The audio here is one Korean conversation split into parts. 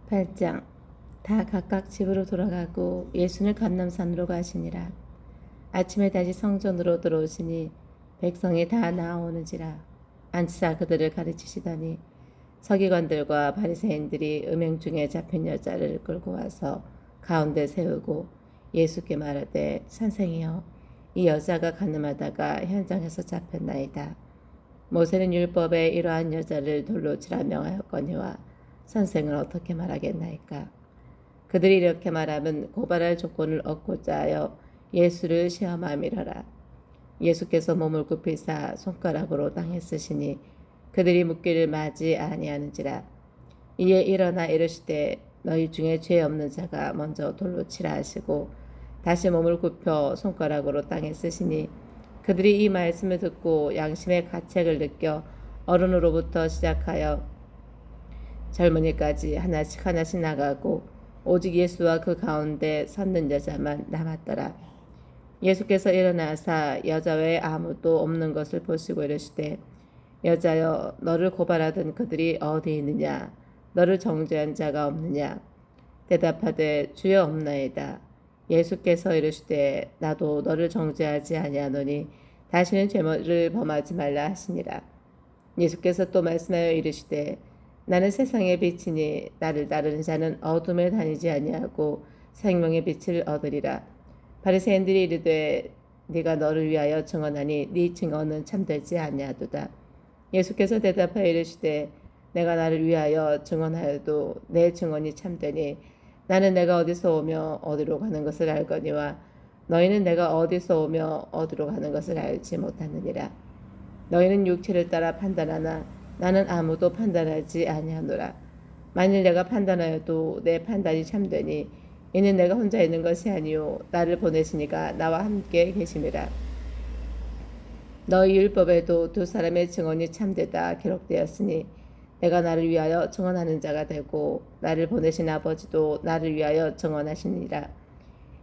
8장. 다 각각 집으로 돌아가고 예수는 감람산으로 가시니라. 아침에 다시 성전으로 들어오시니 백성이 다 나아오는지라. 앉으사 그들을 가르치시더니 서기관들과 바리새인들이 음행 중에 잡힌 여자를 끌고 와서 가운데 세우고 예수께 말하되, 선생이여, 이 여자가 간음하다가 현장에서 잡혔나이다. 모세는 율법에 이러한 여자를 돌로 치라 명하였거니와 선생은 어떻게 말하겠나이까? 그들이 이렇게 말하면 고발할 조건을 얻고자 하여 예수를 시험함이러라. 예수께서 몸을 굽히사 손가락으로 땅에 쓰시니 그들이 묻기를 마지 아니하는지라. 이에 일어나 이르시되, 너희 중에 죄 없는 자가 먼저 돌로 치라 하시고 다시 몸을 굽혀 손가락으로 땅에 쓰시니 그들이 이 말씀을 듣고 양심의 가책을 느껴 어른으로부터 시작하여 젊은이까지 하나씩 하나씩 나가고 오직 예수와 그 가운데 섰는 여자만 남았더라. 예수께서 일어나사 여자 외에 아무도 없는 것을 보시고 이르시되, 여자여, 너를 고발하던 그들이 어디 있느냐? 너를 정죄한 자가 없느냐? 대답하되, 주여, 없나이다. 예수께서 이르시되, 나도 너를 정죄하지 아니하노니 다시는 죄를 범하지 말라 하시니라. 예수께서 또 말씀하여 이르시되, 나는 세상의 빛이니 나를 따르는 자는 어둠에 다니지 아니하고 생명의 빛을 얻으리라. 바리새인들이 이르되, 네가 너를 위하여 증언하니 네 증언은 참되지 아니하도다. 예수께서 대답하여 이르시되, 내가 나를 위하여 증언하여도 내 증언이 참되니 나는 내가 어디서 오며 어디로 가는 것을 알거니와 너희는 내가 어디서 오며 어디로 가는 것을 알지 못하느니라. 너희는 육체를 따라 판단하나 나는 아무도 판단하지 아니하노라. 만일 내가 판단하여도 내 판단이 참되니 이는 내가 혼자 있는 것이 아니요 나를 보내시니가 나와 함께 계심이라. 너희 율법에도 두 사람의 증언이 참되다 기록되었으니 내가 나를 위하여 증언하는 자가 되고 나를 보내신 아버지도 나를 위하여 증언하시니라.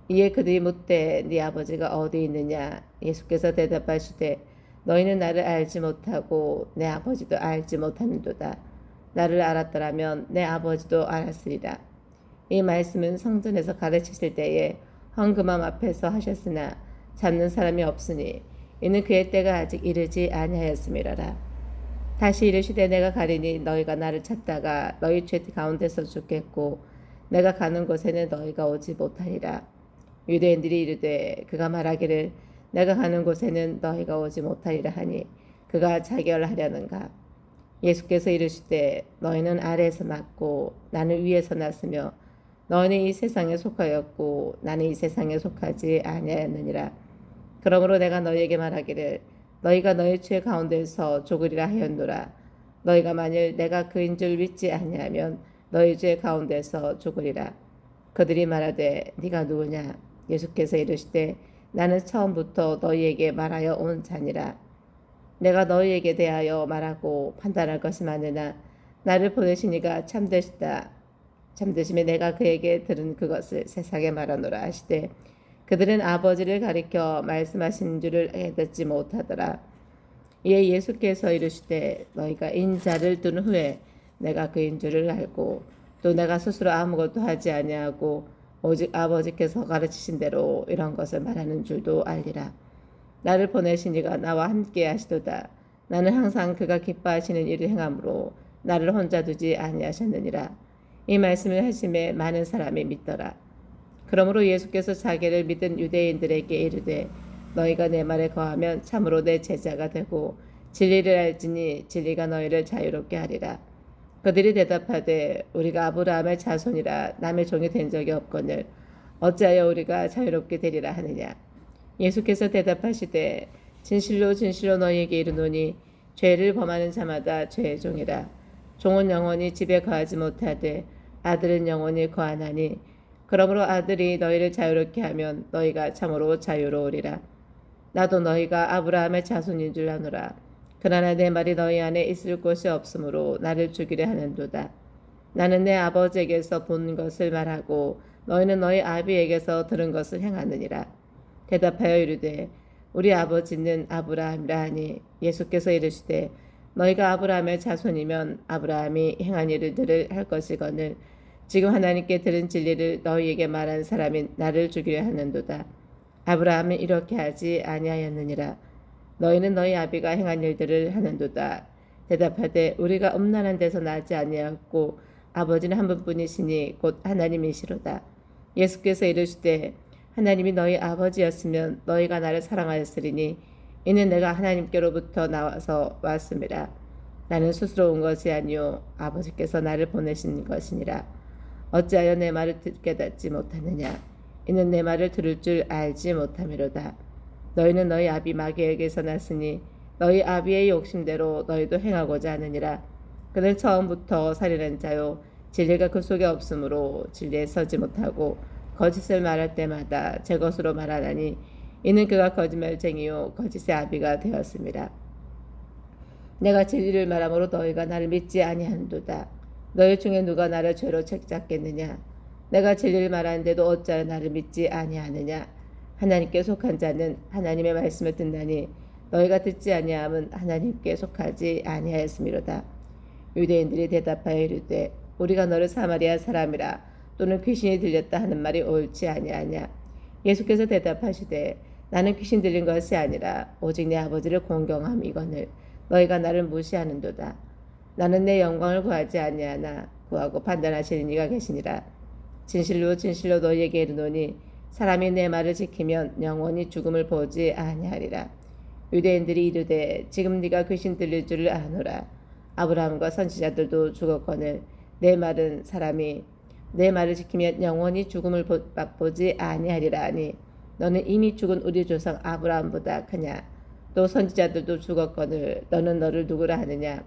이에 그들이 묻되, 네 아버지가 어디 있느냐? 예수께서 대답하시되, 너희는 나를 알지 못하고 내 아버지도 알지 못하는도다. 나를 알았더라면 내 아버지도 알았으리라. 이 말씀은 성전에서 가르치실 때에 헌금함 앞에서 하셨으나 찾는 사람이 없으니 이는 그의 때가 아직 이르지 아니하였음이라라. 다시 이르시되, 내가 가리니 너희가 나를 찾다가 너희 죄 가운데서 죽겠고 내가 가는 곳에는 너희가 오지 못하리라. 유대인들이 이르되, 그가 말하기를 내가 가는 곳에는 너희가 오지 못하리라 하니 그가 자결하려는가? 예수께서 이르시되, 너희는 아래에서 났고 나는 위에서 났으며 너희는 이 세상에 속하였고 나는 이 세상에 속하지 아니하였느니라. 그러므로 내가 너희에게 말하기를 너희가 너희 죄 가운데서 죽으리라 하였노라. 너희가 만일 내가 그인 줄 믿지 아니하면 너희 죄 가운데서 죽으리라. 그들이 말하되, 네가 누구냐? 예수께서 이르시되, 나는 처음부터 너희에게 말하여 온 자니라. 내가 너희에게 대하여 말하고 판단할 것이 많으나 나를 보내시니가 참되시다. 참되심에 내가 그에게 들은 그것을 세상에 말하노라 하시되 그들은 아버지를 가리켜 말씀하신 줄을 깨닫지 못하더라. 이에 예수께서 이르시되, 너희가 인자를 둔 후에 내가 그인 줄을 알고 또 내가 스스로 아무것도 하지 아니하고 오직 아버지께서 가르치신 대로 이런 것을 말하는 줄도 알리라. 나를 보내신 이가 나와 함께 하시도다. 나는 항상 그가 기뻐하시는 일을 행함으로 나를 혼자 두지 아니하셨느니라. 이 말씀을 하심에 많은 사람이 믿더라. 그러므로 예수께서 자기를 믿은 유대인들에게 이르되, 너희가 내 말에 거하면 참으로 내 제자가 되고 진리를 알지니 진리가 너희를 자유롭게 하리라. 그들이 대답하되, 우리가 아브라함의 자손이라 남의 종이 된 적이 없거늘 어찌하여 우리가 자유롭게 되리라 하느냐? 예수께서 대답하시되, 진실로 진실로 너희에게 이르노니 죄를 범하는 자마다 죄의 종이라. 종은 영원히 집에 거하지 못하되 아들은 영원히 거하나니 그러므로 아들이 너희를 자유롭게 하면 너희가 참으로 자유로우리라. 나도 너희가 아브라함의 자손인 줄 아노라. 그러나 내 말이 너희 안에 있을 곳이 없으므로 나를 죽이려 하는도다. 나는 내 아버지에게서 본 것을 말하고 너희는 너희 아비에게서 들은 것을 행하느니라. 대답하여 이르되, 우리 아버지는 아브라함이라 하니 예수께서 이르시되, 너희가 아브라함의 자손이면 아브라함이 행한 일들을 할 것이거늘 지금 하나님께 들은 진리를 너희에게 말한 사람이 나를 죽이려 하는도다. 아브라함은 이렇게 하지 아니하였느니라. 너희는 너희 아비가 행한 일들을 하는도다. 대답하되 우리가 음란한 데서 나지 아니하였고 아버지는 한 분뿐이시니 곧 하나님이시로다. 예수께서 이르시되 하나님이 너희 아버지였으면 너희가 나를 사랑하였으리니 이는 내가 하나님께로부터 나와서 왔음이라. 나는 스스로 온 것이 아니요 아버지께서 나를 보내신 것이니라. 어찌하여 내 말을 깨닫지 못하느냐. 이는 내 말을 들을 줄 알지 못함이로다. 너희는 너희 아비 마귀에게서 났으니 너희 아비의 욕심대로 너희도 행하고자 하느니라. 그는 처음부터 살인한 자요 진리가 그 속에 없으므로 진리에 서지 못하고 거짓을 말할 때마다 제 것으로 말하나니 이는 그가 거짓말쟁이요 거짓의 아비가 되었습니다. 내가 진리를 말함으로 너희가 나를 믿지 아니한도다. 너희 중에 누가 나를 죄로 책잡겠느냐. 내가 진리를 말하는데도 어찌하여 나를 믿지 아니하느냐. 하나님께 속한 자는 하나님의 말씀을 듣나니 너희가 듣지 아니함은 하나님께 속하지 아니하였음이로다. 유대인들이 대답하여 이르되 우리가 너를 사마리아 사람이라 또는 귀신이 들렸다 하는 말이 옳지 아니하냐. 예수께서 대답하시되 나는 귀신 들린 것이 아니라 오직 내 아버지를 공경함이거늘 너희가 나를 무시하는도다. 나는 내 영광을 구하지 아니하나 구하고 판단하시는 이가 계시니라. 진실로 진실로 너희에게 이르노니 사람이 내 말을 지키면 영원히 죽음을 보지 아니하리라. 유대인들이 이르되 지금 네가 귀신 들릴 줄을 아노라. 아브라함과 선지자들도 죽었거늘 내 말은 사람이 내 말을 지키면 영원히 죽음을 맛보지 아니하리라 하니 너는 이미 죽은 우리 조상 아브라함보다 크냐. 또 선지자들도 죽었거늘 너는 너를 누구라 하느냐.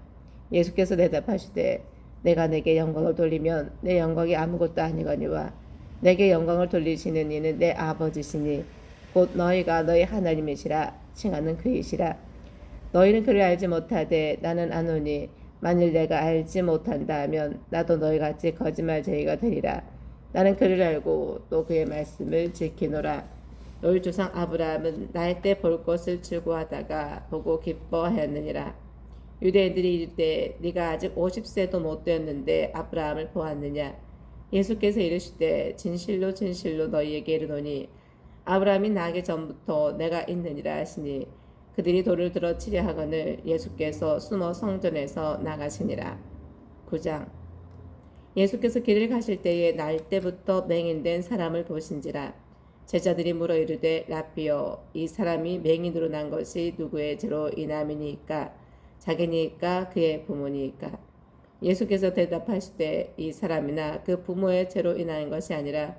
예수께서 대답하시되 내가 내게 영광을 돌리면 내 영광이 아무것도 아니거니와 내게 영광을 돌리시는 이는 내 아버지시니 곧 너희가 너희 하나님이시라 칭하는 그이시라. 너희는 그를 알지 못하되 나는 아노니 만일 내가 알지 못한다 하면 나도 너희같이 거짓말쟁이가 되리라. 나는 그를 알고 또 그의 말씀을 지키노라. 너희 조상 아브라함은 나이 때 볼 것을 즐거워하다가 보고 기뻐하였느니라. 유대인들이 이르되 네가 아직 50세도 못 되었는데 아브라함을 보았느냐. 예수께서 이르시되 진실로 진실로 너희에게 이르노니 아브라함이 나기 전부터 내가 있느니라 하시니 그들이 돌을 들어 치려 하거늘 예수께서 숨어 성전에서 나가시니라. 9장. 예수께서 길을 가실 때에 날 때부터 맹인된 사람을 보신지라. 제자들이 물어 이르되 라삐여 이 사람이 맹인으로 난 것이 누구의 죄로 인함이니까 자기니까 그의 부모니까. 예수께서 대답하시되 이 사람이나 그 부모의 죄로 인한 것이 아니라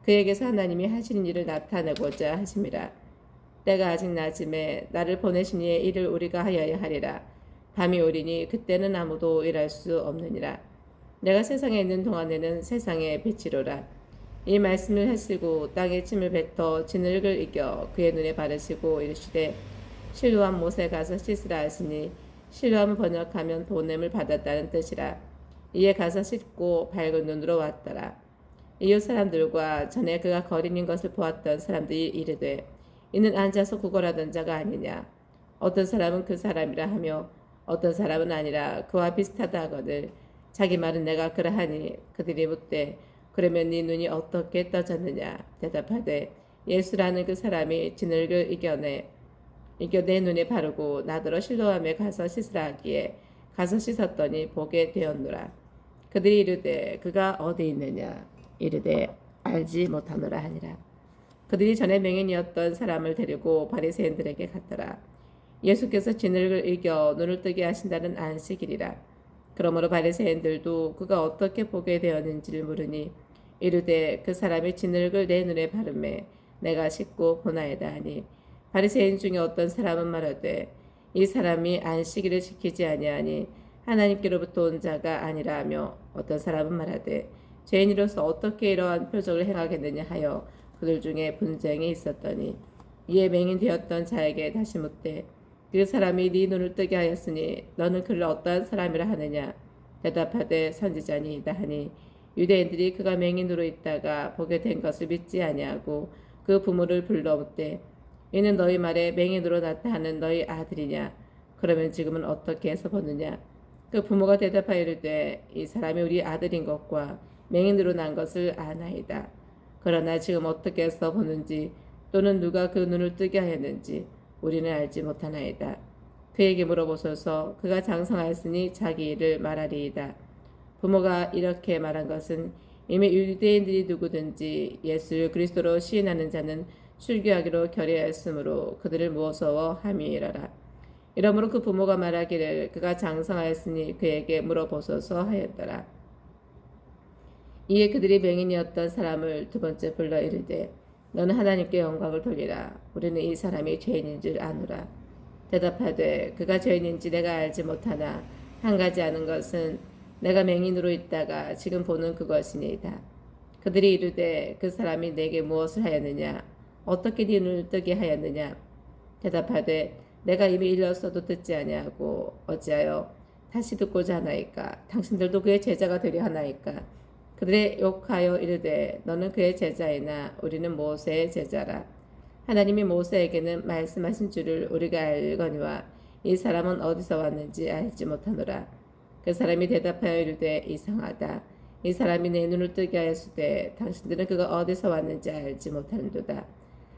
그에게서 하나님이 하시는 일을 나타내고자 하심이라. 때가 아직 낮음에 나를 보내신 이의 일을 우리가 하여야 하리라. 밤이 오리니 그때는 아무도 일할 수 없느니라. 내가 세상에 있는 동안에는 세상의 빛이로라. 이 말씀을 하시고 땅에 침을 뱉어 진흙을 이겨 그의 눈에 바르시고 이르시되 실로암 못에 가서 씻으라 하시니 실로암을 번역하면 보냄을 받았다는 뜻이라. 이에 가서 씻고 밝은 눈으로 왔더라. 이웃 사람들과 전에 그가 거린인 것을 보았던 사람들이 이르되 이는 앉아서 구걸하던 자가 아니냐. 어떤 사람은 그 사람이라 하며 어떤 사람은 아니라 그와 비슷하다 하거늘 자기 말은 내가 그러하니 그들이 묻되 그러면 네 눈이 어떻게 떠졌느냐. 대답하되 예수라는 그 사람이 진흙을 이겨 내 눈에 바르고 나더러 실로암에 가서 씻으라 하기에 가서 씻었더니 보게 되었노라. 그들이 이르되 그가 어디 있느냐. 이르되 알지 못하노라 하니라. 그들이 전에 맹인이었던 사람을 데리고 바리새인들에게 갔더라. 예수께서 진흙을 이겨 눈을 뜨게 하신다는 안식일이라. 그러므로 바리새인들도 그가 어떻게 보게 되었는지를 물으니 이르되 그 사람이 진흙을 내 눈에 바르매 내가 씻고 보나이다 하니 바리새인 중에 어떤 사람은 말하되 이 사람이 안식일을 지키지 아니하니 하나님께로부터 온 자가 아니라 하며 어떤 사람은 말하되 죄인으로서 어떻게 이러한 표적을 행하겠느냐 하여 그들 중에 분쟁이 있었더니 이에 맹인 되었던 자에게 다시 묻되 그 사람이 네 눈을 뜨게 하였으니 너는 그를 어떠한 사람이라 하느냐. 대답하되 선지자니이다 하니 유대인들이 그가 맹인으로 있다가 보게 된 것을 믿지 아니하고 그 부모를 불러 묻되 이는 너희 말에 맹인으로 났다 하는 너희 아들이냐. 그러면 지금은 어떻게 해서 보느냐. 그 부모가 대답하여 이르되 이 사람이 우리 아들인 것과 맹인으로 난 것을 아나이다. 그러나 지금 어떻게 해서 보는지 또는 누가 그 눈을 뜨게 하였는지 우리는 알지 못하나이다. 그에게 물어보소서. 그가 장성하였으니 자기 일을 말하리이다. 부모가 이렇게 말한 것은 이미 유대인들이 누구든지 예수를 그리스도로 시인하는 자는 출교하기로 결의하였으므로 그들을 무서워함이라라. 이러므로 그 부모가 말하기를 그가 장성하였으니 그에게 물어보소서 하였더라. 이에 그들이 맹인이었던 사람을 두 번째 불러 이르되 너는 하나님께 영광을 돌리라. 우리는 이 사람이 죄인인 줄 아노라. 대답하되 그가 죄인인지 내가 알지 못하나 한 가지 아는 것은 내가 맹인으로 있다가 지금 보는 그것이니이다. 그들이 이르되 그 사람이 내게 무엇을 하였느냐? 어떻게 네 눈을 뜨게 하였느냐? 대답하되 내가 이미 일렀어도 듣지 아니하고 어찌하여 다시 듣고자 하나이까? 당신들도 그의 제자가 되려 하나이까? 그들의 욕하여 이르되 너는 그의 제자이나 우리는 모세의 제자라. 하나님이 모세에게는 말씀하신 줄을 우리가 알거니와 이 사람은 어디서 왔는지 알지 못하노라. 그 사람이 대답하여 이르되 이상하다. 이 사람이 내 눈을 뜨게 하였으되 당신들은 그가 어디서 왔는지 알지 못하는도다.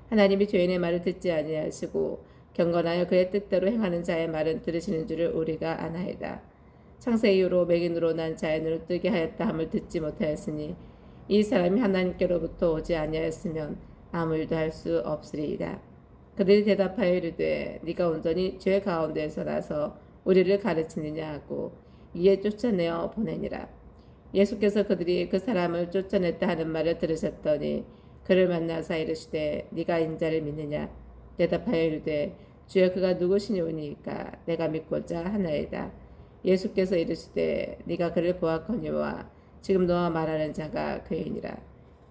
하나님이 죄인의 말을 듣지 아니하시고 경건하여 그의 뜻대로 행하는 자의 말은 들으시는 줄을 우리가 아나이다. 창세 이후로 맹인으로 난 자의 눈을 뜨게 하였다 함을 듣지 못하였으니 이 사람이 하나님께로부터 오지 아니하였으면 아무 일도 할 수 없으리이다. 그들이 대답하여 이르되 네가 온전히 죄 가운데서 나서 우리를 가르치느냐 하고 이에 쫓아내어 보내니라. 예수께서 그들이 그 사람을 쫓아냈다 하는 말을 들으셨더니 그를 만나사 이르시되 네가 인자를 믿느냐? 대답하여 이르되 주여 그가 누구시니오니까 내가 믿고자 하나이다. 예수께서 이르시되 네가 그를 보았거니와 지금 너와 말하는 자가 그이니라.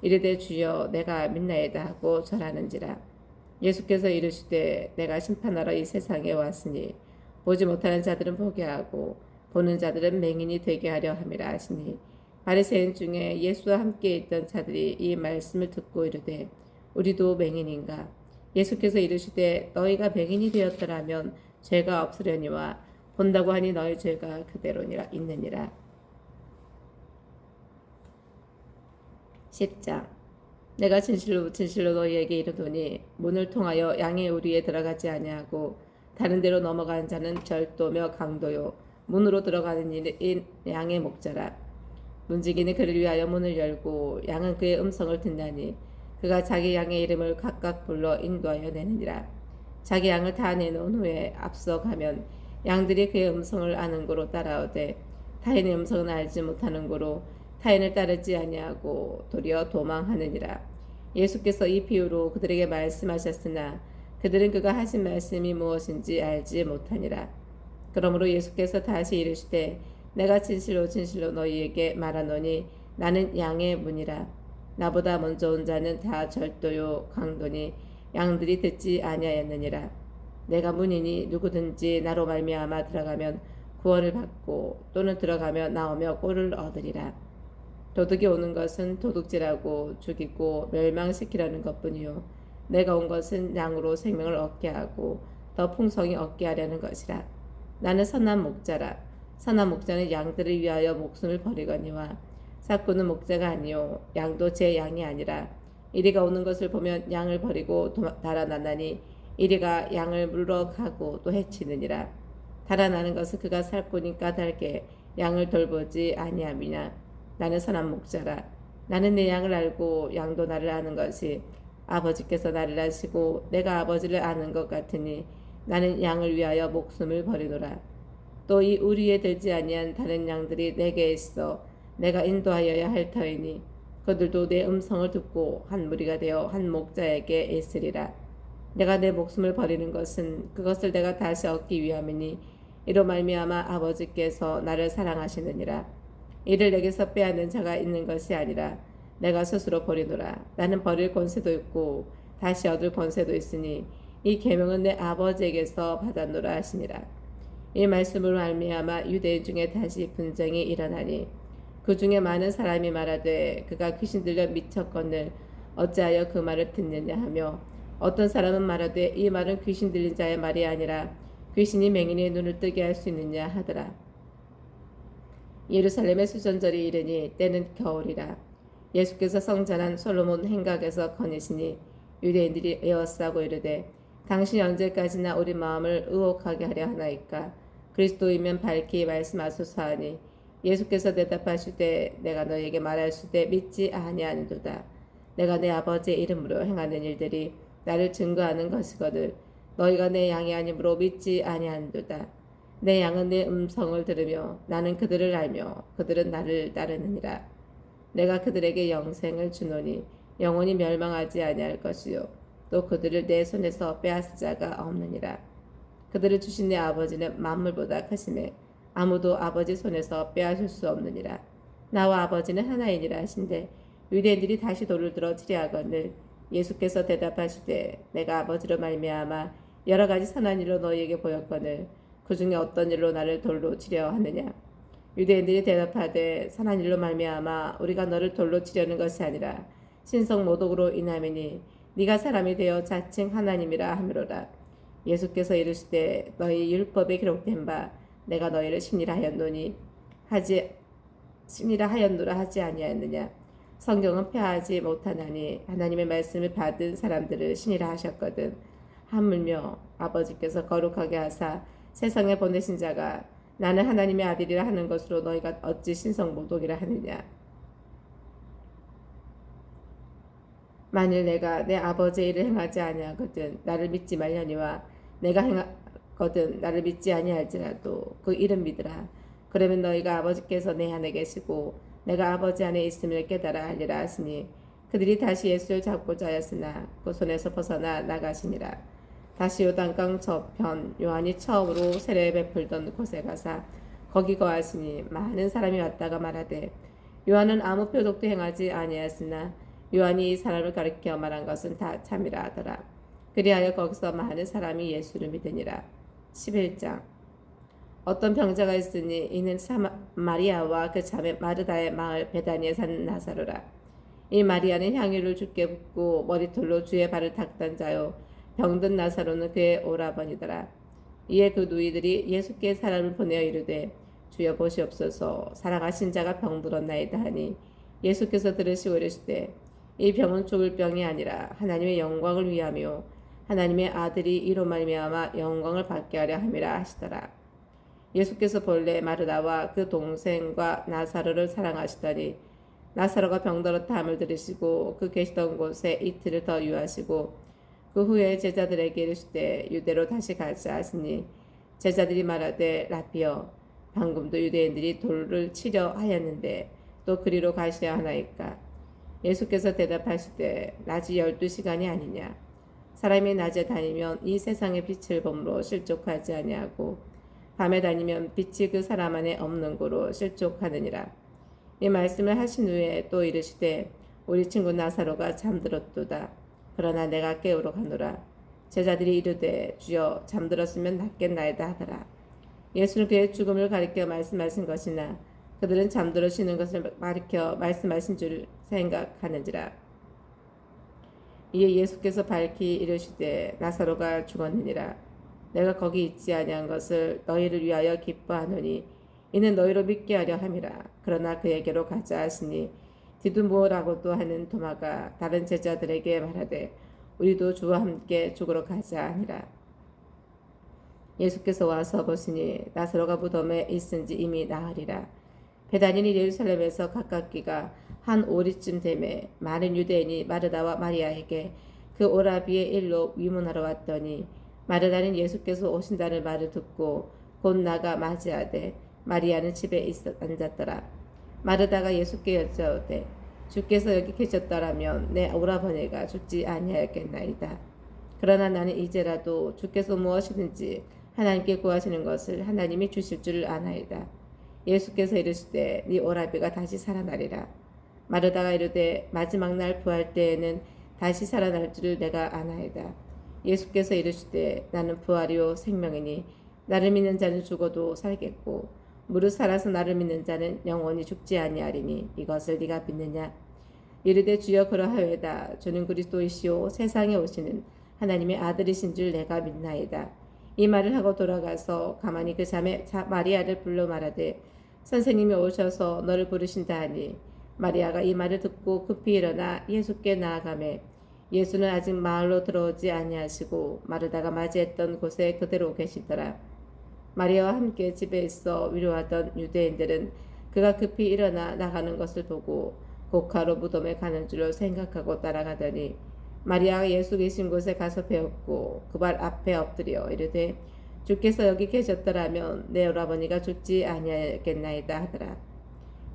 이르되 주여 내가 믿나이다 하고 절하는지라. 예수께서 이르시되 내가 심판하러 이 세상에 왔으니 보지 못하는 자들은 보게 하고 보는 자들은 맹인이 되게 하려 함이라 하시니 바리새인 중에 예수와 함께 있던 자들이 이 말씀을 듣고 이르되 우리도 맹인인가? 예수께서 이르시되 너희가 맹인이 되었더라면 죄가 없으려니와 본다고 하니 너희 죄가 그대로니라 있느니라. 10장. 내가 진실로 진실로 너희에게 이르노니 문을 통하여 양의 우리에 들어가지 아니하고 다른 데로 넘어가는 자는 절도며 강도요 문으로 들어가는 이는 양의 목자라. 문지기는 그를 위하여 문을 열고 양은 그의 음성을 듣나니 그가 자기 양의 이름을 각각 불러 인도하여 내느니라. 자기 양을 다 내놓은 후에 앞서가면 양들이 그의 음성을 아는 고로 따라오되 타인의 음성은 알지 못하는 고로 타인을 따르지 아니하고 도리어 도망하느니라. 예수께서 이 비유로 그들에게 말씀하셨으나 그들은 그가 하신 말씀이 무엇인지 알지 못하니라. 그러므로 예수께서 다시 이르시되 내가 진실로 진실로 너희에게 말하노니 나는 양의 문이라. 나보다 먼저 온 자는 다 절도요 강도니 양들이 듣지 아니하였느니라. 내가 문이니 누구든지 나로 말미암아 들어가면 구원을 받고 또는 들어가며 나오며 꼴을 얻으리라. 도둑이 오는 것은 도둑질하고 죽이고 멸망시키려는 것뿐이요 내가 온 것은 양으로 생명을 얻게 하고 더 풍성히 얻게 하려는 것이라. 나는 선한 목자라. 선한 목자는 양들을 위하여 목숨을 버리거니와 삭구는 목자가 아니요 양도 제 양이 아니라 이리가 오는 것을 보면 양을 버리고 달아나나니 이리가 양을 물러가고 또 해치느니라. 달아나는 것은 그가 살구니 까닭에 양을 돌보지 아니함이냐. 나는 선한 목자라. 나는 내 양을 알고 양도 나를 아는 것이 아버지께서 나를 아시고 내가 아버지를 아는 것 같으니 나는 양을 위하여 목숨을 버리노라. 또 이 우리에 들지 아니한 다른 양들이 내게 있어 내가 인도하여야 할 터이니 그들도 내 음성을 듣고 한 무리가 되어 한 목자에게 있으리라. 내가 내 목숨을 버리는 것은 그것을 내가 다시 얻기 위함이니 이로 말미암아 아버지께서 나를 사랑하시느니라. 이를 내게서 빼앗는 자가 있는 것이 아니라 내가 스스로 버리노라. 나는 버릴 권세도 있고 다시 얻을 권세도 있으니 이 계명은 내 아버지에게서 받았노라 하시니라. 이 말씀으로 말미암아 유대인 중에 다시 분쟁이 일어나니 그 중에 많은 사람이 말하되 그가 귀신 들려 미쳤거늘 어찌하여 그 말을 듣느냐 하며 어떤 사람은 말하되 이 말은 귀신 들린 자의 말이 아니라 귀신이 맹인의 눈을 뜨게 할 수 있느냐 하더라. 예루살렘의 수전절이 이르니 때는 겨울이라. 예수께서 성전한 솔로몬 행각에서 거니시니 유대인들이 에워싸고 이르되 당신이 언제까지나 우리 마음을 의혹하게 하려 하나이까. 그리스도이면 밝히 말씀하소서 하니 예수께서 대답하시되 내가 너에게 말할수되 믿지 아니하는도다. 내가 내 아버지의 이름으로 행하는 일들이 나를 증거하는 것이거늘 너희가 내 양이 아니므로 믿지 아니하는도다. 내 양은 내 음성을 들으며 나는 그들을 알며 그들은 나를 따르느니라. 내가 그들에게 영생을 주노니 영원히 멸망하지 아니할 것이요 또 그들을 내 손에서 빼앗을 자가 없느니라. 그들을 주신 내 아버지는 만물보다 크심에 아무도 아버지 손에서 빼앗을 수 없느니라. 나와 아버지는 하나이니라 하신대 유대인들이 다시 돌을 들어 치려하거늘 예수께서 대답하시되 내가 아버지로 말미암아 여러 가지 선한 일로 너희에게 보였거늘 그 중에 어떤 일로 나를 돌로 치려 하느냐. 유대인들이 대답하되 선한 일로 말미암아 우리가 너를 돌로 치려는 것이 아니라 신성 모독으로 인함이니 네가 사람이 되어 자칭 하나님이라 하미로라. 예수께서 이르시되 너희 율법에 기록된 바 내가 너희를 신이라 하였노라 하지 아니하였느냐. 성경은 폐하지 못하나니 하나님의 말씀을 받은 사람들을 신이라 하셨거든. 하물며 아버지께서 거룩하게 하사 세상에 보내신 자가 나는 하나님의 아들이라 하는 것으로 너희가 어찌 신성 모독이라 하느냐. 만일 내가 내 아버지의 일을 행하지 아니하거든 나를 믿지 말려니와 내가 행하거든 나를 믿지 아니할지라도 그 이름 믿으라. 그러면 너희가 아버지께서 내 안에 계시고 내가 아버지 안에 있음을 깨달아 하리라 하시니 그들이 다시 예수를 잡고자 하였으나 그 손에서 벗어나 나가시니라. 다시 요단강 저편 요한이 처음으로 세례 베풀던 곳에 가사 거기 거하시니 많은 사람이 왔다가 말하되 요한은 아무 표적도 행하지 아니하였으나 요한이 이 사람을 가리켜 말한 것은 다 참이라 하더라. 그리하여 거기서 많은 사람이 예수를 믿으니라. 11장. 어떤 병자가 있으니 이는 마리아와 그 자매 마르다의 마을 베다니에 산 나사로라. 이 마리아는 향유를 주께 붓고 머리털로 주의 발을 닦던 자요 병든 나사로는 그의 오라버니더라. 이에 그 누이들이 예수께 사람을 보내어 이르되 주여 보시옵소서 살아가신 자가 병들었나이다 하니 예수께서 들으시고 이르시되 이 병은 죽을 병이 아니라 하나님의 영광을 위하며 하나님의 아들이 이로 말미암아 영광을 받게 하려 함이라 하시더라. 예수께서 본래 마르다와 그 동생과 나사로를 사랑하시더니 나사로가 병들었다 함을 들으시고 그 계시던 곳에 이틀을 더 유하시고 그 후에 제자들에게 이르시되 유대로 다시 가자 하시니 제자들이 말하되 라피여 방금도 유대인들이 돌을 치려 하였는데 또 그리로 가시려 하나이까. 예수께서 대답하시되 낮이 12시간이 아니냐. 사람이 낮에 다니면 이 세상의 빛을 범으로 실족하지 아니하고 밤에 다니면 빛이 그 사람 안에 없는 고로 실족하느니라. 이 말씀을 하신 후에 또 이르시되 우리 친구 나사로가 잠들었도다. 그러나 내가 깨우러 가노라. 제자들이 이르되 주여 잠들었으면 낫겠나이다 하더라. 예수는 그의 죽음을 가리켜 말씀하신 것이나 그들은 잠들어 쉬는 것을 가리켜 말씀하신 줄 생각하는지라. 이에 예수께서 밝히 이르시되 나사로가 죽었느니라. 내가 거기 있지 아니한 것을 너희를 위하여 기뻐하노니 이는 너희로 믿게 하려 함이라. 그러나 그에게로 가자 하시니 디두모라고도 하는 도마가 다른 제자들에게 말하되 우리도 주와 함께 죽으러 가자 하니라. 예수께서 와서 보시니 나사로가 무덤에 있은지 이미 나으리라. 베다니는 예루살렘에서 가깝기가 한 오리쯤 되매 많은 유대인이 마르다와 마리아에게 그 오라비의 일로 위문하러 왔더니 마르다는 예수께서 오신다는 말을 듣고 곧 나가 맞이하되 마리아는 집에 앉았더라. 마르다가 예수께 여짜오되 주께서 여기 계셨더라면 내 오라버니가 죽지 아니하였겠나이다. 그러나 나는 이제라도 주께서 무엇이든지 하나님께 구하시는 것을 하나님이 주실 줄 아나이다. 예수께서 이르시되 네 오라비가 다시 살아나리라. 마르다가 이르되 마지막 날 부활 때에는 다시 살아날 줄을 내가 아나이다. 예수께서 이르시되 나는 부활이요 생명이니 나를 믿는 자는 죽어도 살겠고 무릇 살아서 나를 믿는 자는 영원히 죽지 아니하리니 이것을 네가 믿느냐. 이르되 주여 그러하여다. 주는 그리스도이시오 세상에 오시는 하나님의 아들이신 줄 내가 믿나이다. 이 말을 하고 돌아가서 가만히 그 자매 마리아를 불러 말하되 선생님이 오셔서 너를 부르신다 하니 마리아가 이 말을 듣고 급히 일어나 예수께 나아가매 예수는 아직 마을로 들어오지 아니하시고 마르다가 맞이했던 곳에 그대로 계시더라. 마리아와 함께 집에 있어 위로하던 유대인들은 그가 급히 일어나 나가는 것을 보고 곡하러 무덤에 가는 줄로 생각하고 따라가더니 마리아가 예수 계신 곳에 가서 배웠고 그 발 앞에 엎드려 이르되 주께서 여기 계셨더라면 내 오라버니가 죽지 아니하겠나이다 하더라.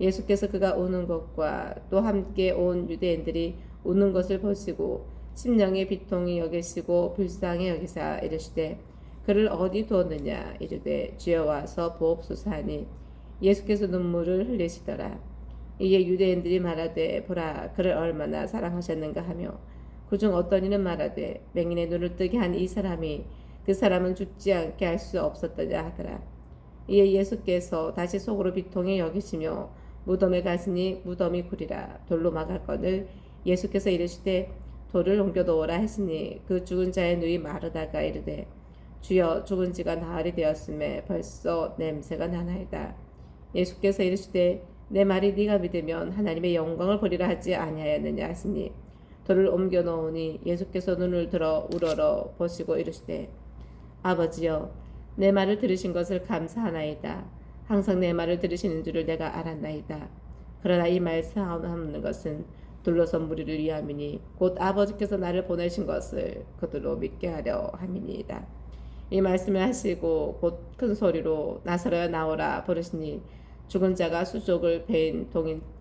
예수께서 그가 우는 것과 또 함께 온 유대인들이 우는 것을 보시고 심령의 비통이 여기시고 불쌍히 여기사 이르시되 그를 어디 두었느냐 이르되 주여 와서 보옵소서 하니 예수께서 눈물을 흘리시더라. 이에 유대인들이 말하되 보라 그를 얼마나 사랑하셨는가 하며 그중 어떤 이는 말하되 맹인의 눈을 뜨게 한 이 사람이 그 사람은 죽지 않게 할 수 없었더냐 하더라. 이에 예수께서 다시 속으로 비통히 여기시며 무덤에 가시니 무덤이 구리라 돌로 막았거늘 예수께서 이르시되 돌을 옮겨 놓으라 하시니 그 죽은 자의 누이 마르다가 이르되 주여 죽은 지가 나흘이 되었음에 벌써 냄새가 나나이다. 예수께서 이르시되 내 말이 네가 믿으면 하나님의 영광을 보리라 하지 아니하였느냐 하시니 돌을 옮겨 놓으니 예수께서 눈을 들어 우러러 보시고 이르시되 아버지여 내 말을 들으신 것을 감사하나이다. 항상 내 말을 들으시는 줄을 내가 알았나이다. 그러나 이 말씀하는 것은 둘러선 무리를 위함이니 곧 아버지께서 나를 보내신 것을 그들로 믿게 하려 함이니이다. 이 말씀을 하시고 곧 큰 소리로 나사로야 나오라 부르시니 죽은 자가 수족을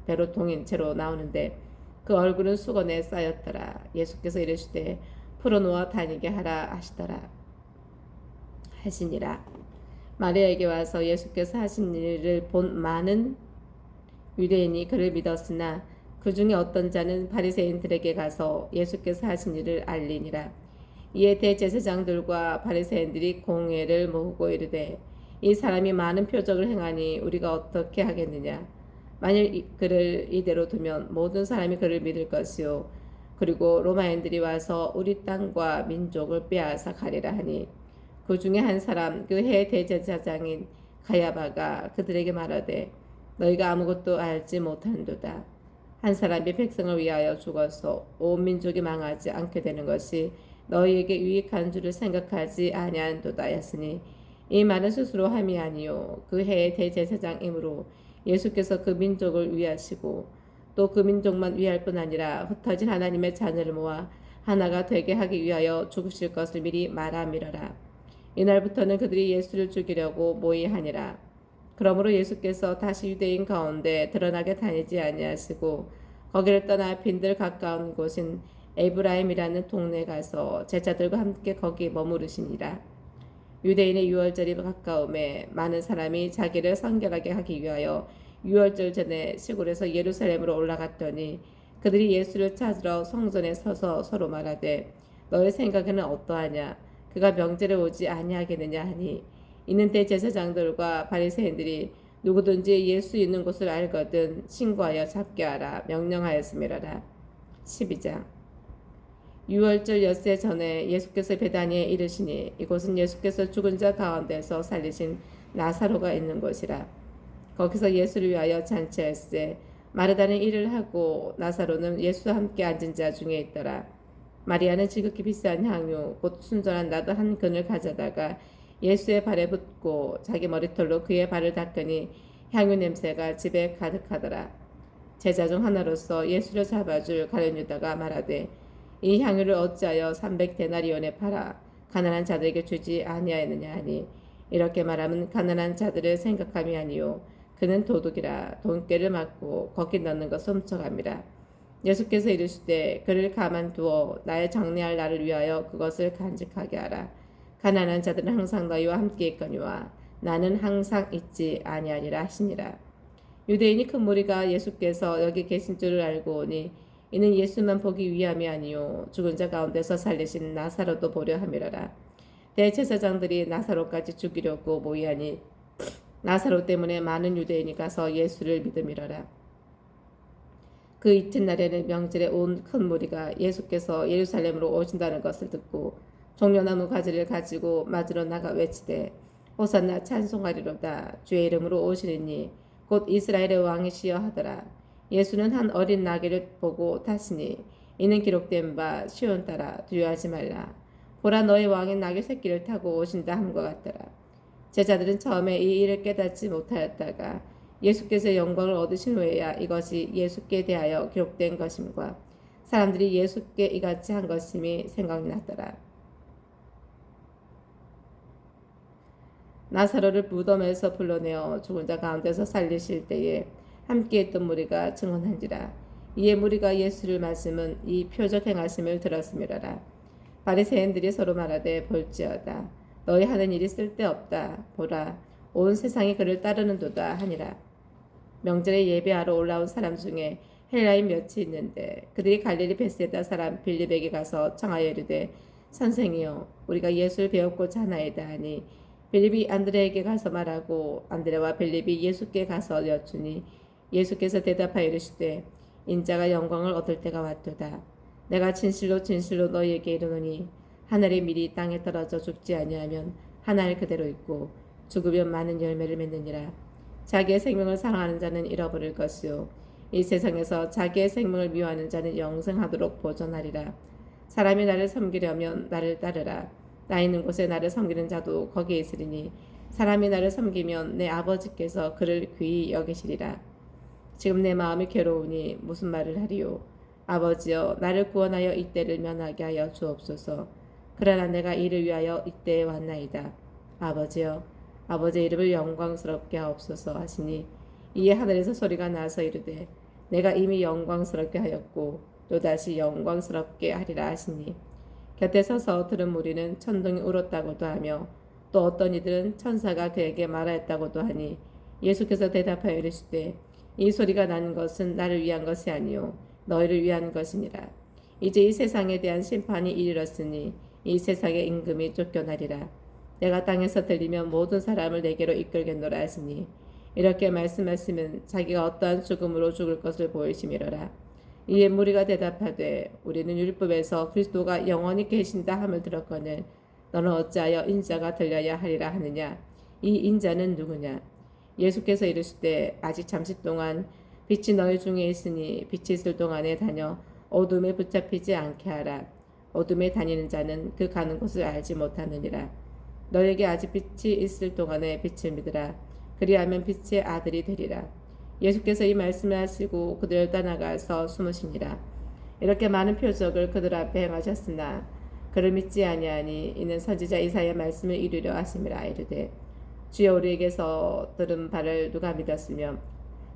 배로 동인 채로 나오는데 그 얼굴은 수건에 쌓였더라. 예수께서 이르시되 풀어놓아 다니게 하라 하시니라. 마리아에게 와서 예수께서 하신 일을 본 많은 유대인이 그를 믿었으나 그 중에 어떤 자는 바리새인들에게 가서 예수께서 하신 일을 알리니라. 이에 대제사장들과 바리새인들이 공회를 모으고 이르되 이 사람이 많은 표적을 행하니 우리가 어떻게 하겠느냐. 만일 그를 이대로 두면 모든 사람이 그를 믿을 것이요 그리고 로마인들이 와서 우리 땅과 민족을 빼앗아 가리라 하니 그 중에 한 사람 그 해 대제사장인 가야바가 그들에게 말하되 너희가 아무것도 알지 못한도다. 한 사람이 백성을 위하여 죽어서 온 민족이 망하지 않게 되는 것이 너희에게 유익한 줄을 생각하지 아니한도다 했으니 이 말은 스스로 함이 아니요 그 해의 대제사장이므로 예수께서 그 민족을 위하시고 또 그 민족만 위할 뿐 아니라 흩어진 하나님의 자녀를 모아 하나가 되게 하기 위하여 죽으실 것을 미리 말함이러라. 이날부터는 그들이 예수를 죽이려고 모의하니라. 그러므로 예수께서 다시 유대인 가운데 드러나게 다니지 아니하시고 거기를 떠나 빈들 가까운 곳인 에브라임이라는 동네에 가서 제자들과 함께 거기 머무르시니라. 유대인의 유월절이 가까움에 많은 사람이 자기를 성결하게 하기 위하여 유월절 전에 시골에서 예루살렘으로 올라갔더니 그들이 예수를 찾으러 성전에 서서 서로 말하되 너의 생각에는 어떠하냐 그가 명절에 오지 아니하겠느냐 하니 이는 대제사장들과 바리새인들이 누구든지 예수 있는 곳을 알거든 신고하여 잡게 하라 명령하였음이라라. 12장 유월절 엿새 전에 예수께서 베다니에 이르시니 이곳은 예수께서 죽은 자 가운데서 살리신 나사로가 있는 곳이라. 거기서 예수를 위하여 잔치할세 마르다는 일을 하고 나사로는 예수와 함께 앉은 자 중에 있더라. 마리아는 지극히 비싼 향유 곧 순전한 나도 한 근을 가져다가 예수의 발에 붓고 자기 머리털로 그의 발을 닦으니 향유 냄새가 집에 가득하더라. 제자 중 하나로서 예수를 잡아줄 가룟 유다가 말하되 이 향유를 어찌하여 300데나리온에 팔아 가난한 자들에게 주지 아니하였느냐 하니 이렇게 말하면 가난한 자들을 생각함이 아니요 그는 도둑이라 돈깨를 맞고 거기 넣는 것을 훔쳐갑니다. 예수께서 이르시되 그를 가만두어 나의 장래할 날을 위하여 그것을 간직하게 하라. 가난한 자들은 항상 너희와 함께 있거니와 나는 항상 있지 아니하니라 하시니라. 유대인이 큰 무리가 예수께서 여기 계신 줄을 알고 오니 이는 예수만 보기 위함이 아니요 죽은 자 가운데서 살리신 나사로도 보려 함이라라. 대제사장들이 나사로까지 죽이려고 모이하니 나사로 때문에 많은 유대인이 가서 예수를 믿음이러라. 그 이튿날에는 명절에 온 큰 무리가 예수께서 예루살렘으로 오신다는 것을 듣고 종려나무 가지를 가지고 맞으러 나가 외치되 호산나 찬송하리로다 주의 이름으로 오시느니 곧 이스라엘의 왕이시여 하더라. 예수는 한 어린 나귀를 보고 탔으니 이는 기록된 바 시온 따라 두려워하지 말라. 보라 너희 왕이 나귀 새끼를 타고 오신다 함과 같더라. 제자들은 처음에 이 일을 깨닫지 못하였다가 예수께서 영광을 얻으신 후에야 이것이 예수께 대하여 기록된 것임과 사람들이 예수께 이같이 한 것임이 생각이 났더라. 나사로를 무덤에서 불러내어 죽은 자 가운데서 살리실 때에 함께했던 무리가 증언한지라. 이에 무리가 예수를 말씀은 이 표적 행하심을 들었음이라라. 바리새인들이 서로 말하되 볼지어다. 너희 하는 일이 쓸데없다. 보라 온 세상이 그를 따르는도다 하니라. 명절에 예배하러 올라온 사람 중에 헬라인 몇이 있는데 그들이 갈릴리 베세다 사람 빌립에게 가서 청하여 이르되 선생이여 우리가 예수를 배웠고자 하나이다 하니 빌립이 안드레에게 가서 말하고 안드레와 빌립이 예수께 가서 여쭈니 예수께서 대답하여 이르시되 인자가 영광을 얻을 때가 왔도다. 내가 진실로 진실로 너희에게 이르노니 하늘의 밀이 땅에 떨어져 죽지 아니하면 하늘 그대로 있고 죽으면 많은 열매를 맺느니라. 자기의 생명을 사랑하는 자는 잃어버릴 것이요 이 세상에서 자기의 생명을 미워하는 자는 영생하도록 보존하리라. 사람이 나를 섬기려면 나를 따르라. 나 있는 곳에 나를 섬기는 자도 거기에 있으리니 사람이 나를 섬기면 내 아버지께서 그를 귀히 여기시리라. 지금 내 마음이 괴로우니 무슨 말을 하리요. 아버지여 나를 구원하여 이때를 면하게 하여 주옵소서. 그러나 내가 이를 위하여 이때에 왔나이다. 아버지여 아버지의 이름을 영광스럽게 하옵소서 하시니 이에 하늘에서 소리가 나서 이르되 내가 이미 영광스럽게 하였고 또다시 영광스럽게 하리라 하시니 곁에 서서 들은 무리는 천둥이 울었다고도 하며 또 어떤 이들은 천사가 그에게 말하였다고도 하니 예수께서 대답하여 이르시되 이 소리가 나는 것은 나를 위한 것이 아니요 너희를 위한 것이니라. 이제 이 세상에 대한 심판이 이르렀으니 이 세상의 임금이 쫓겨나리라. 내가 땅에서 들리면 모든 사람을 내게로 이끌겠노라 하시니 이렇게 말씀하시면 자기가 어떠한 죽음으로 죽을 것을 보이심이로라. 이에 무리가 대답하되 우리는 율법에서 그리스도가 영원히 계신다 함을 들었거늘 너는 어찌하여 인자가 들려야 하리라 하느냐. 이 인자는 누구냐. 예수께서 이르시되 아직 잠시 동안 빛이 너희 중에 있으니 빛이 있을 동안에 다녀 어둠에 붙잡히지 않게 하라. 어둠에 다니는 자는 그 가는 곳을 알지 못하느니라. 너에게 아직 빛이 있을 동안에 빛을 믿으라. 그리하면 빛의 아들이 되리라. 예수께서 이 말씀을 하시고 그들을 떠나가서 숨으시니라. 이렇게 많은 표적을 그들 앞에 행하셨으나 그를 믿지 아니하니 이는 선지자 이사야의 말씀을 이루려 하심이라. 이르되 주여 우리에게서 들은 바를 누가 믿었으며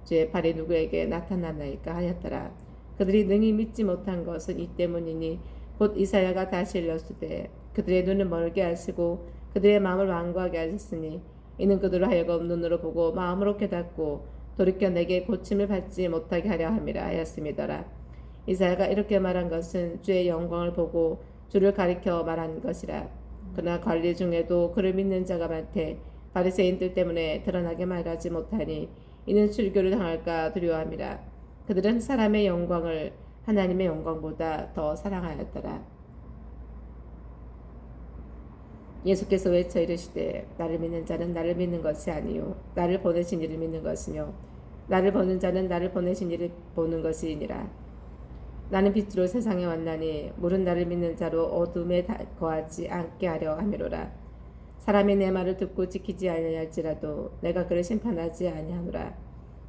주의 발이 누구에게 나타났나이까 하였더라. 그들이 능히 믿지 못한 것은 이 때문이니 곧 이사야가 다시 일렀으되 그들의 눈을 멀게 하시고 그들의 마음을 완고하게 하셨으니 이는 그들로 하여금 눈으로 보고 마음으로 깨닫고 돌이켜 내게 고침을 받지 못하게 하려 함이라 하였음이더라. 이사야가 이렇게 말한 것은 주의 영광을 보고 주를 가리켜 말한 것이라. 그러나 관리 중에도 그를 믿는 자가 많되 바리새인들 때문에 드러나게 말하지 못하니 이는 출교를 당할까 두려워함이라. 그들은 사람의 영광을 하나님의 영광보다 더 사랑하였더라. 예수께서 외쳐 이르시되 나를 믿는 자는 나를 믿는 것이 아니요 나를 보내신 이를 믿는 것이며 나를 보는 자는 나를 보내신 이를 보는 것이니라. 나는 빛으로 세상에 왔나니 물은 나를 믿는 자로 어둠에 거하지 않게 하려 함이로라. 사람이 내 말을 듣고 지키지 아니할지라도 내가 그를 심판하지 아니하노라.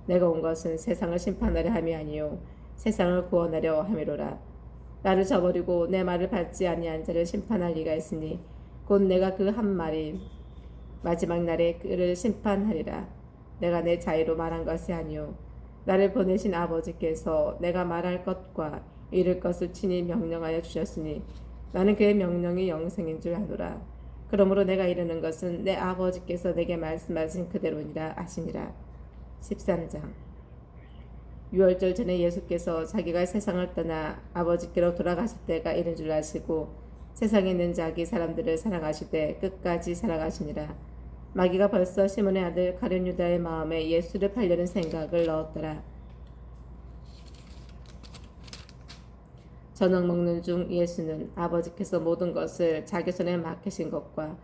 내가 온 것은 세상을 심판하려 함이 아니요 세상을 구원하려 함이로라. 나를 저버리고 내 말을 받지 아니한 자를 심판할 리가 있으니 곧 내가 그 한 말이 마지막 날에 그를 심판하리라. 내가 내 자유로 말한 것이 아니요 나를 보내신 아버지께서 내가 말할 것과 이룰 것을 친히 명령하여 주셨으니 나는 그의 명령이 영생인 줄 아노라. 그러므로 내가 이르는 것은 내 아버지께서 내게 말씀하신 그대로니라 하시니라. 13장. 유월절 전에 예수께서 자기가 세상을 떠나 아버지께로 돌아가실 때가 이른 줄 아시고 세상에 있는 자기 사람들을 사랑하시되 끝까지 사랑하시니라. 마귀가 벌써 시몬의 아들 가룟 유다의 마음에 예수를 팔려는 생각을 넣었더라. 저녁 먹는 중 예수는 아버지께서 모든 것을 자기 손에 맡기신 것과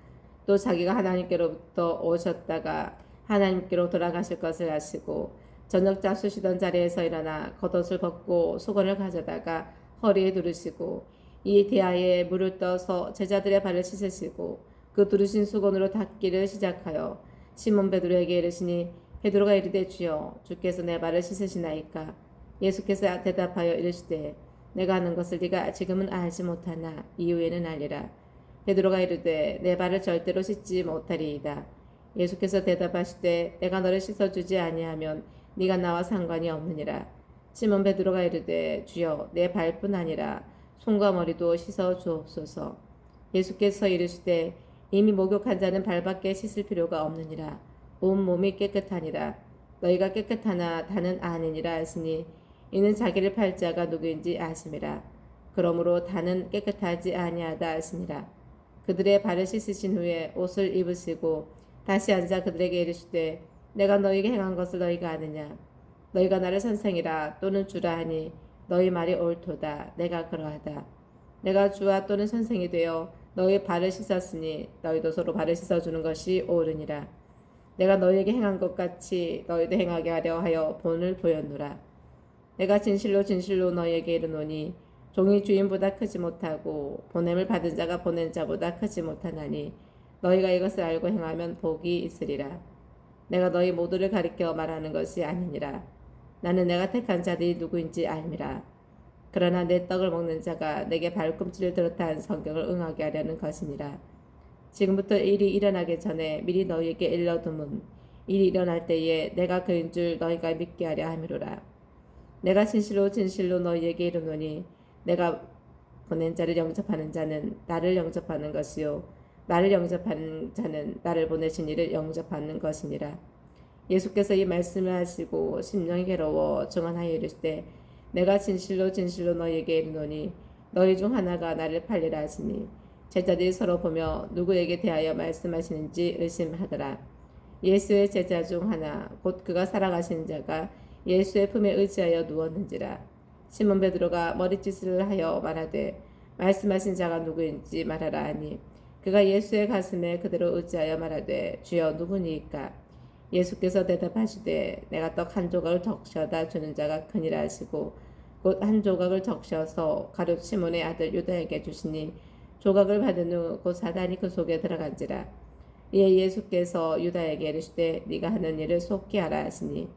또 자기가 하나님께로부터 오셨다가 하나님께로 돌아가실 것을 아시고 저녁 잡수시던 자리에서 일어나 겉옷을 벗고 수건을 가져다가 허리에 두르시고 이 대야에 물을 떠서 제자들의 발을 씻으시고 그 두르신 수건으로 닦기를 시작하여 시몬 베드로에게 이르시니 베드로가 이르되 주여 주께서 내 발을 씻으시나이까. 예수께서 대답하여 이르시되 내가 하는 것을 네가 지금은 알지 못하나 이후에는 알리라. 베드로가 이르되 내 발을 절대로 씻지 못하리이다. 예수께서 대답하시되 내가 너를 씻어주지 아니하면 네가 나와 상관이 없느니라. 시몬 베드로가 이르되 주여 내 발뿐 아니라 손과 머리도 씻어 주옵소서. 예수께서 이르시되 이미 목욕한 자는 발밖에 씻을 필요가 없느니라. 온 몸이 깨끗하니라. 너희가 깨끗하나 다는 아니니라 하시니 이는 자기를 팔 자가 누구인지 아심이라. 그러므로 다는 깨끗하지 아니하다 하시니라. 그들의 발을 씻으신 후에 옷을 입으시고 다시 앉아 그들에게 이르시되 내가 너희에게 행한 것을 너희가 아느냐. 너희가 나를 선생이라 또는 주라 하니 너희 말이 옳도다. 내가 그러하다. 내가 주와 또는 선생이 되어 너희 발을 씻었으니 너희도 서로 발을 씻어주는 것이 옳으니라. 내가 너희에게 행한 것 같이 너희도 행하게 하려 하여 본을 보였노라. 내가 진실로 진실로 너희에게 이르노니 종이 주인보다 크지 못하고 보냄을 받은 자가 보낸 자보다 크지 못하나니 너희가 이것을 알고 행하면 복이 있으리라. 내가 너희 모두를 가리켜 말하는 것이 아니니라. 나는 내가 택한 자들이 누구인지 알미라. 그러나 내 떡을 먹는 자가 내게 발꿈치를 들었다 한 성경을 응하게 하려는 것이니라. 지금부터 일이 일어나기 전에 미리 너희에게 일러두문 일이 일어날 때에 내가 그인 줄 너희가 믿게 하려 함이로라. 내가 진실로 진실로 너희에게 이르노니 내가 보낸 자를 영접하는 자는 나를 영접하는 것이요 나를 영접하는 자는 나를 보내신 이를 영접하는 것이니라. 예수께서 이 말씀을 하시고 심령이 괴로워 증언하여 이르시되 내가 진실로 진실로 너희에게 이르노니 너희 중 하나가 나를 팔리라 하시니 제자들이 서로 보며 누구에게 대하여 말씀하시는지 의심하더라. 예수의 제자 중 하나 곧 그가 살아가신 자가 예수의 품에 의지하여 누웠는지라. 시몬 베드로가 머리짓을 하여 말하되 말씀하신 자가 누구인지 말하라 하니 그가 예수의 가슴에 그대로 의지하여 말하되 주여 누구니이까. 예수께서 대답하시되 내가 떡 한 조각을 적셔다 주는 자가 크니라 하시고 곧 한 조각을 적셔서 가룟 시몬의 아들 유다에게 주시니 조각을 받은 후 곧 사단이 그 속에 들어간지라. 이에 예수께서 유다에게 이르시되 네가 하는 일을 속히 하라 하시니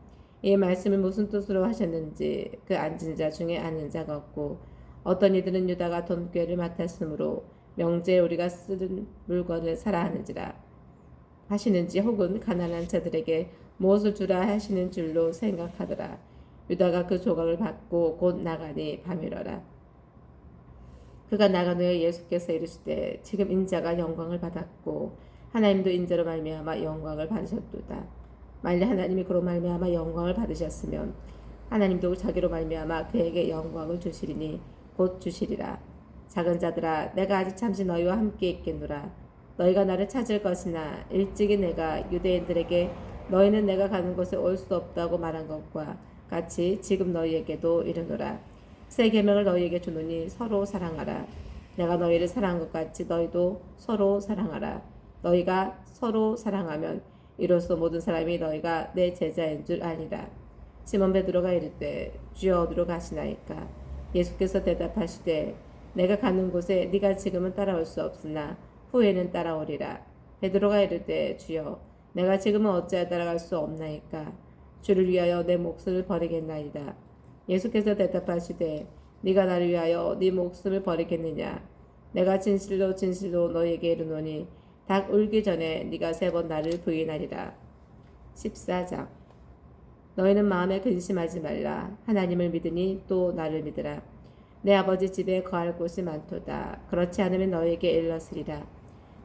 이 말씀을 무슨 뜻으로 하셨는지 그 앉은 자 중에 아는 자가 없고 어떤 이들은 유다가 돈꾀를 맡았으므로 명제에 우리가 쓰는 물건을 사라 하는지라 하시는지 혹은 가난한 자들에게 무엇을 주라 하시는 줄로 생각하더라. 유다가 그 조각을 받고 곧 나가니 밤이러라. 그가 나간 후에 예수께서 이르시되 지금 인자가 영광을 받았고 하나님도 인자로 말미암아 영광을 받으셨도다. 만일 하나님이 그로 말미암아 영광을 받으셨으면 하나님도 자기로 말미암아 그에게 영광을 주시리니 곧 주시리라. 작은 자들아 내가 아직 잠시 너희와 함께 있겠노라. 너희가 나를 찾을 것이나 일찍이 내가 유대인들에게 너희는 내가 가는 곳에 올 수 없다고 말한 것과 같이 지금 너희에게도 이르노라. 새 계명을 너희에게 주노니 서로 사랑하라. 내가 너희를 사랑한 것 같이 너희도 서로 사랑하라. 너희가 서로 사랑하면 이로써 모든 사람이 너희가 내 제자인 줄 아니라. 시몬 베드로가 이르되 주여 어디로 가시나이까. 예수께서 대답하시되 내가 가는 곳에 네가 지금은 따라올 수 없으나 후에는 따라오리라. 베드로가 이르되 주여 내가 지금은 어찌하여 따라갈 수 없나이까. 주를 위하여 내 목숨을 버리겠나이다. 예수께서 대답하시되 네가 나를 위하여 네 목숨을 버리겠느냐. 내가 진실로 진실로 너희에게 이르노니 닭 울기 전에 네가 3번 나를 부인하리라. 14장. 너희는 마음에 근심하지 말라. 하나님을 믿으니 또 나를 믿으라. 내 아버지 집에 거할 곳이 많도다. 그렇지 않으면 너희에게 일렀으리라.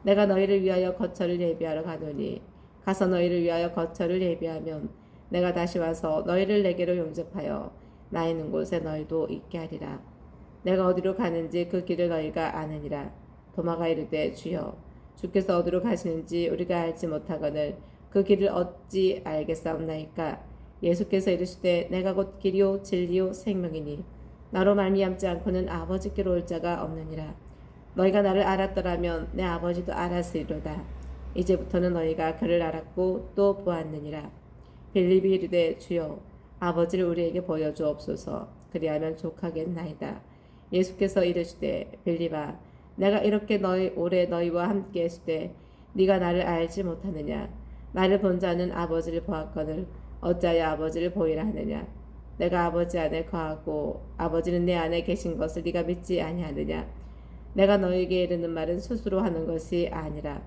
내가 너희를 위하여 거처를 예비하러 가노니 가서 너희를 위하여 거처를 예비하면 내가 다시 와서 너희를 내게로 용접하여 나 있는 곳에 너희도 있게 하리라. 내가 어디로 가는지 그 길을 너희가 아느니라. 도마가 이르되 주여 주께서 어디로 가시는지 우리가 알지 못하거늘 그 길을 어찌 알겠사옵나이까. 예수께서 이르시되 내가 곧 길이요 진리요 생명이니 나로 말미암지 않고는 아버지께로 올 자가 없느니라. 너희가 나를 알았더라면 내 아버지도 알았으리로다. 이제부터는 너희가 그를 알았고 또 보았느니라. 빌립이 이르되 주여 아버지를 우리에게 보여주옵소서. 그리하면 족하겠나이다. 예수께서 이르시되 빌립아 내가 이렇게 오래 너희와 함께 했으되 네가 나를 알지 못하느냐. 나를 본 자는 아버지를 보았거늘 어찌하여 아버지를 보이라 하느냐. 내가 아버지 안에 거하고 아버지는 내 안에 계신 것을 네가 믿지 아니하느냐. 내가 너희에게 이르는 말은 스스로 하는 것이 아니라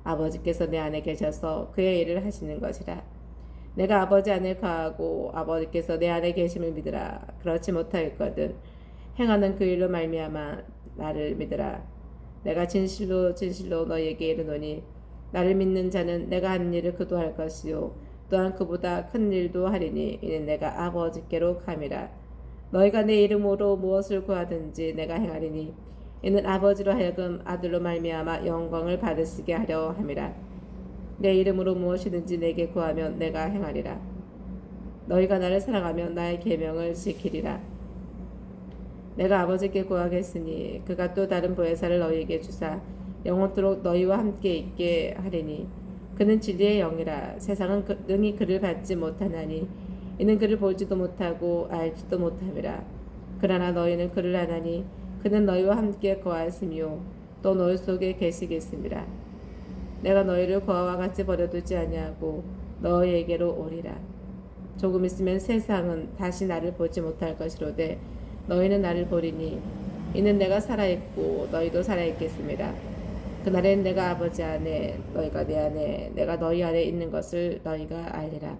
아버지께서 내 안에 계셔서 그의 일을 하시는 것이라. 내가 아버지 안에 거하고 아버지께서 내 안에 계심을 믿으라. 그렇지 못하였거든 행하는 그 일로 말미암아 나를 믿으라. 내가 진실로 진실로 너희에게 이르노니 나를 믿는 자는 내가 하는 일을 그도 할 것이요 또한 그보다 큰 일도 하리니 이는 내가 아버지께로 감이라. 너희가 내 이름으로 무엇을 구하든지 내가 행하리니 이는 아버지로 하여금 아들로 말미암아 영광을 받으시게 하려 함이라. 내 이름으로 무엇이든지 내게 구하면 내가 행하리라. 너희가 나를 사랑하면 나의 계명을 지키리라. 내가 아버지께 구하겠으니 그가 또 다른 보혜사를 너희에게 주사 영원토록 너희와 함께 있게 하리니 그는 진리의 영이라. 세상은 능히 그를 받지 못하나니 이는 그를 보지도 못하고 알지도 못함이라. 그러나 너희는 그를 아나니 그는 너희와 함께 거하시며 또 너희 속에 계시겠습니다. 내가 너희를 거하와 같이 버려두지 아니하고 너희에게로 오리라. 조금 있으면 세상은 다시 나를 보지 못할 것이로되 너희는 나를 보리니 이는 내가 살아있고 너희도 살아있겠습니다. 그날엔 내가 아버지 안에 너희가 내 안에 내가 너희 안에 있는 것을 너희가 알리라.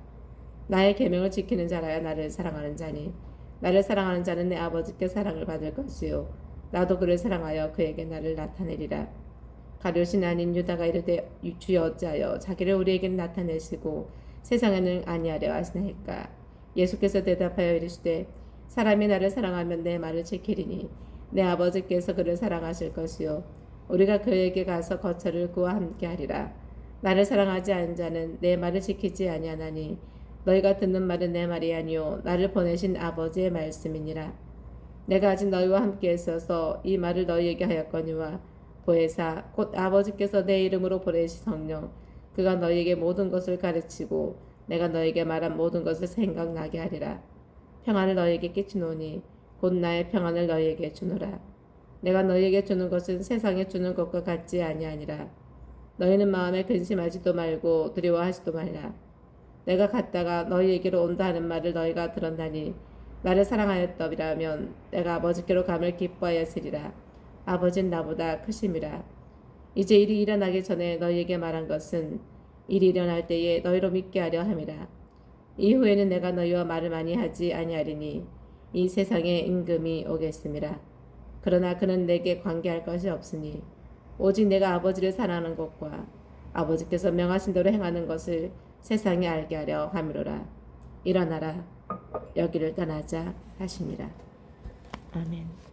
나의 계명을 지키는 자라야 나를 사랑하는 자니 나를 사랑하는 자는 내 아버지께 사랑을 받을 것이요 나도 그를 사랑하여 그에게 나를 나타내리라. 가룟이 아닌 유다가 이르되 주여 어찌하여 자기를 우리에게 나타내시고 세상에는 아니하려 하시나이까. 예수께서 대답하여 이르시되 사람이 나를 사랑하면 내 말을 지키리니 내 아버지께서 그를 사랑하실 것이요 우리가 그에게 가서 거처를 그와 함께 하리라. 나를 사랑하지 않은 자는 내 말을 지키지 아니하나니 너희가 듣는 말은 내 말이 아니요 나를 보내신 아버지의 말씀이니라. 내가 아직 너희와 함께 있어서 이 말을 너희에게 하였거니와 보혜사 곧 아버지께서 내 이름으로 보내신 성령 그가 너희에게 모든 것을 가르치고 내가 너희에게 말한 모든 것을 생각나게 하리라. 평안을 너희에게 끼치노니 곧 나의 평안을 너희에게 주노라. 내가 너희에게 주는 것은 세상에 주는 것과 같지 아니하니라. 너희는 마음에 근심하지도 말고 두려워하지도 말라. 내가 갔다가 너희에게로 온다 하는 말을 너희가 들었나니 나를 사랑하였더라면 내가 아버지께로 감을 기뻐하였으리라. 아버지는 나보다 크심이라. 이제 일이 일어나기 전에 너희에게 말한 것은 일이 일어날 때에 너희로 믿게 하려 함이라. 이후에는 내가 너희와 말을 많이 하지 아니하리니 이 세상에 임금이 오겠음이라. 그러나 그는 내게 관계할 것이 없으니 오직 내가 아버지를 사랑하는 것과 아버지께서 명하신 대로 행하는 것을 세상에 알게 하려 함이로라. 일어나라 여기를 떠나자 하시니라. 아멘.